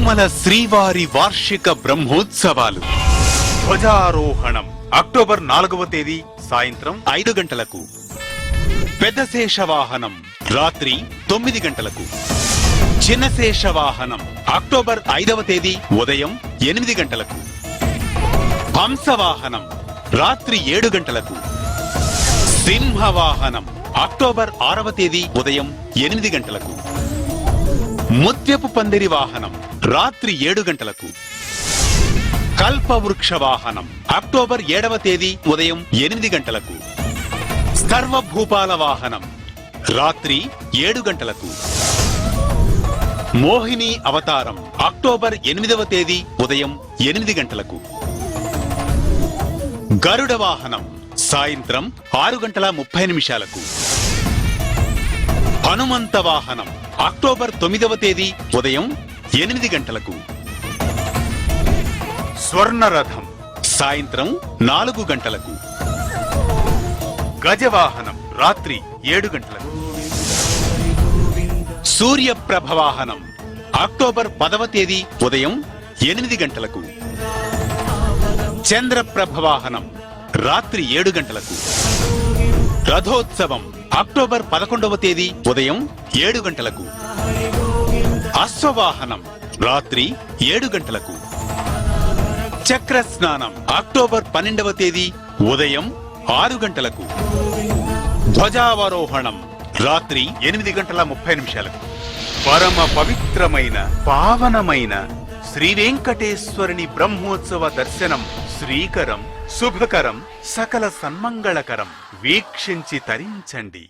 తిరుమల శ్రీవారి వార్షిక బ్రహ్మోత్సవాలు. ధ్వజారోహణం అక్టోబర్ 4వ తేదీ సాయంత్రం 5 గంటలకు. పెద్ద శేషవాహనం రాత్రి 9 గంటలకు. చిన్న శేషవాహనం అక్టోబర్ 5వ తేదీ ఉదయం 8 గంటలకు. హంసవాహనం రాత్రి 7 గంటలకు. సింహవాహనం అక్టోబర్ 6వ తేదీ ఉదయం 8 గంటలకు. ముత్యపు పందిరి వాహనం రాత్రి 7 గంటలకు. కల్పవృక్ష వాహనం అక్టోబర్ 7వ తేదీ ఉదయం 8 గంటలకు. సర్వభూపాల వాహనం రాత్రి 7 గంటలకు. మోహిని అవతారం అక్టోబర్ 8వ తేదీ ఉదయం 8 గంటలకు. గరుడ వాహనం సాయంత్రం 6:30 హనుమంత వాహనం అక్టోబర్ 9వ తేదీ ఉదయం 8 గంటలకు. స్వర్ణరథం సాయంత్రం 4 గంటలకు. గజవాహనం రాత్రి 7 గంటలకు. సూర్యప్రభ వాహనం అక్టోబర్ 10వ తేదీ ఉదయం 8 గంటలకు. చంద్రప్రభ వాహనం రాత్రి 7 గంటలకు. రథోత్సవం అక్టోబర్ 11వ తేదీ ఉదయం 7 గంటలకు. అశ్వవాహనం రాత్రి 7 గంటలకు. చక్ర స్నానం అక్టోబర్ 12వ తేదీ ఉదయం 6 గంటలకు. ధ్వజావరోహణం రాత్రి 8:30 పరమ పవిత్రమైన పావనమైన శ్రీ వెంకటేశ్వరుని బ్రహ్మోత్సవ దర్శనం శ్రీకరం శుభకరం సకల సన్మంగళకరం. వీక్షించి తరించండి.